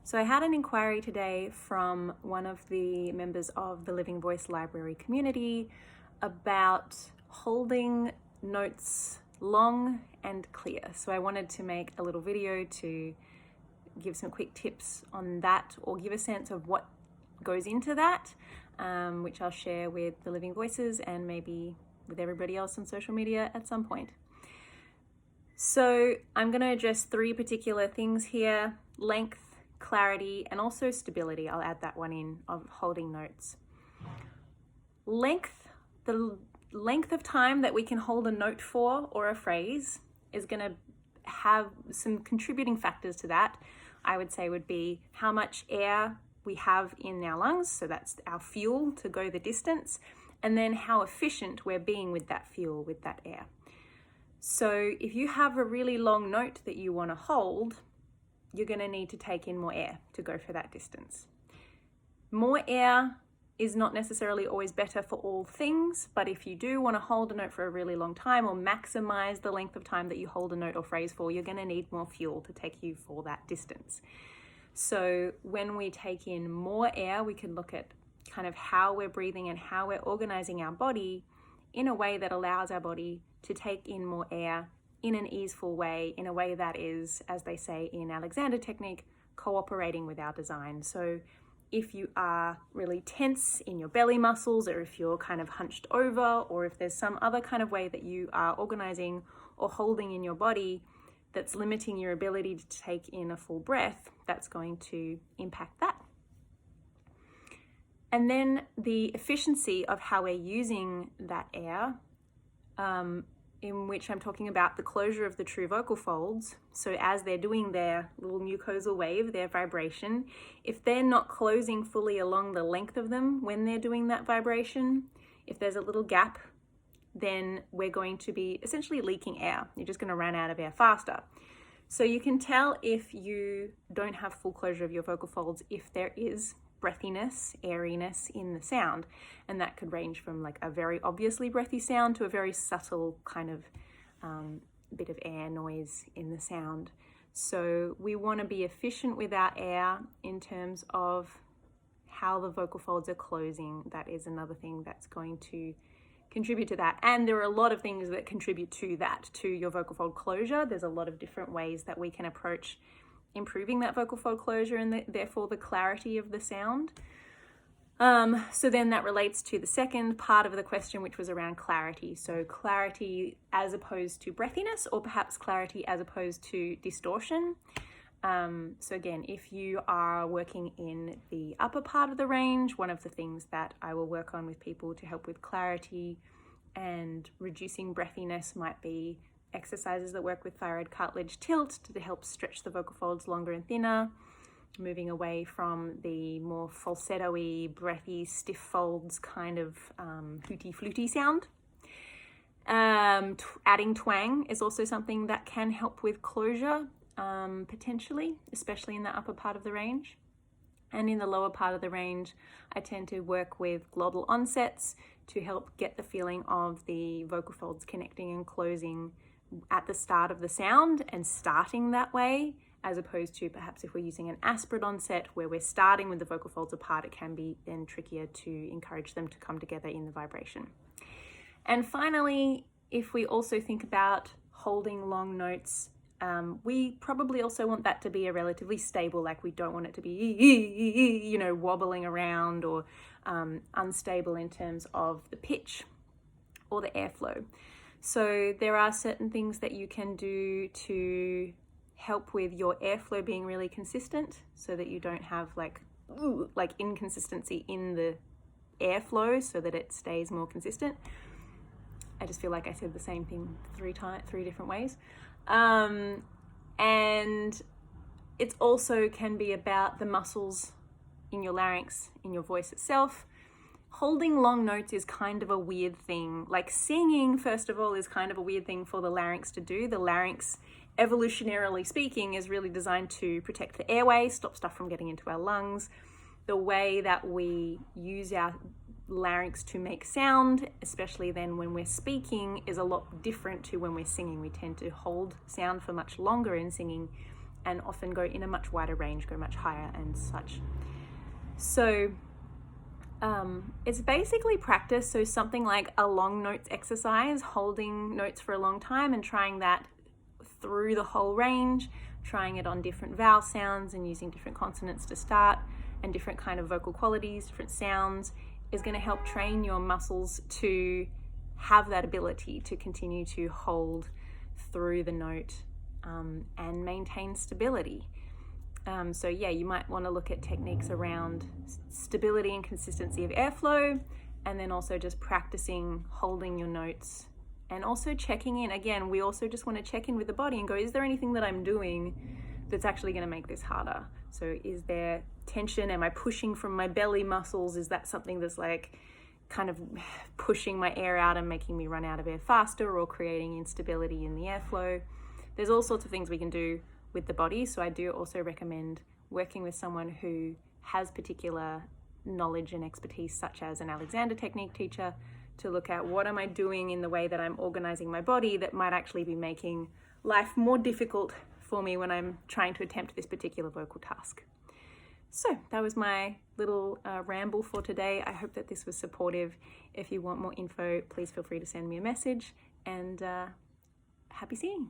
So I had an inquiry today from one of the members of the Living Voice Library community about holding notes long and clear. So I wanted to make a little video to give some quick tips on that, or give a sense of what goes into that, which I'll share with the Living Voices and maybe with everybody else on social media at some point. So I'm going to address three particular things here: length, clarity, and also stability. I'll add that one in, of holding notes. Length, the length of time that we can hold a note for or a phrase is going to have some contributing factors to that. I would say would be how much air we have in our lungs, so that's our fuel to go the distance, and then how efficient we're being with that fuel, with that air. So if you have a really long note that you want to hold, you're going to need to take in more air to go for that distance. More air is not necessarily always better for all things, but if you do want to hold a note for a really long time or maximize the length of time that you hold a note or phrase for, you're going to need more fuel to take you for that distance. So when we take in more air, we can look at kind of how we're breathing and how we're organizing our body in a way that allows our body to take in more air in an easeful way, in a way that is, as they say in Alexander technique, cooperating with our design. So if you are really tense in your belly muscles, or if you're kind of hunched over, or if there's some other kind of way that you are organizing or holding in your body that's limiting your ability to take in a full breath, that's going to impact that. And then the efficiency of how we're using that air, in which I'm talking about the closure of the true vocal folds. So as they're doing their little mucosal wave, their vibration, if they're not closing fully along the length of them when they're doing that vibration, if there's a little gap, then we're going to be essentially leaking air. You're just going to run out of air faster. So you can tell if you don't have full closure of your vocal folds if there is breathiness, airiness in the sound. And that could range from like a very obviously breathy sound to a very subtle kind of bit of air noise in the sound. So we want to be efficient with our air in terms of how the vocal folds are closing. That is another thing that's going to contribute to that. And there are a lot of things that contribute to that, to your vocal fold closure. There's a lot of different ways that we can approach improving that vocal fold closure and therefore the clarity of the sound. So then that relates to the second part of the question, which was around clarity. So clarity as opposed to breathiness, or perhaps clarity as opposed to distortion. So again, if you are working in the upper part of the range, one of the things that I will work on with people to help with clarity and reducing breathiness might be exercises that work with thyroid cartilage tilt to help stretch the vocal folds longer and thinner, moving away from the more falsetto-y, breathy, stiff folds kind of hooty-fluty sound. Adding twang is also something that can help with closure, potentially, especially in the upper part of the range. And in the lower part of the range, I tend to work with glottal onsets to help get the feeling of the vocal folds connecting and closing at the start of the sound and starting that way, as opposed to perhaps if we're using an aspirate onset where we're starting with the vocal folds apart, it can be then trickier to encourage them to come together in the vibration. And finally, if we also think about holding long notes, we probably also want that to be a relatively stable, like we don't want it to be, wobbling around or unstable in terms of the pitch or the airflow. So there are certain things that you can do to help with your airflow being really consistent so that you don't have like inconsistency in the airflow, so that it stays more consistent. I just feel like I said the same thing three different ways. And it also can be about the muscles in your larynx, in your voice itself. Holding long notes is kind of a weird thing. Like singing, first of all, is kind of a weird thing for the larynx to do. The larynx, evolutionarily speaking, is really designed to protect the airway, stop stuff from getting into our lungs. The way that we use our larynx to make sound, especially then when we're speaking, is a lot different to when we're singing. We tend to hold sound for much longer in singing and often go in a much wider range, go much higher and such. So it's basically practice. So something like a long notes exercise, holding notes for a long time and trying that through the whole range, trying it on different vowel sounds and using different consonants to start and different kind of vocal qualities, different sounds, is going to help train your muscles to have that ability to continue to hold through the note and maintain stability. So yeah, you might want to look at techniques around stability and consistency of airflow, and then also just practicing holding your notes and also checking in. Again, we also just want to check in with the body and go, is there anything that I'm doing that's actually going to make this harder? So is there tension? Am I pushing from my belly muscles? Is that something that's like kind of pushing my air out and making me run out of air faster or creating instability in the airflow? There's all sorts of things we can do with the body. So I do also recommend working with someone who has particular knowledge and expertise, such as an Alexander technique teacher, to look at what am I doing in the way that I'm organizing my body that might actually be making life more difficult for me when I'm trying to attempt this particular vocal task. So that was my little ramble for today. I hope that this was supportive. If you want more info, please feel free to send me a message, and happy seeing.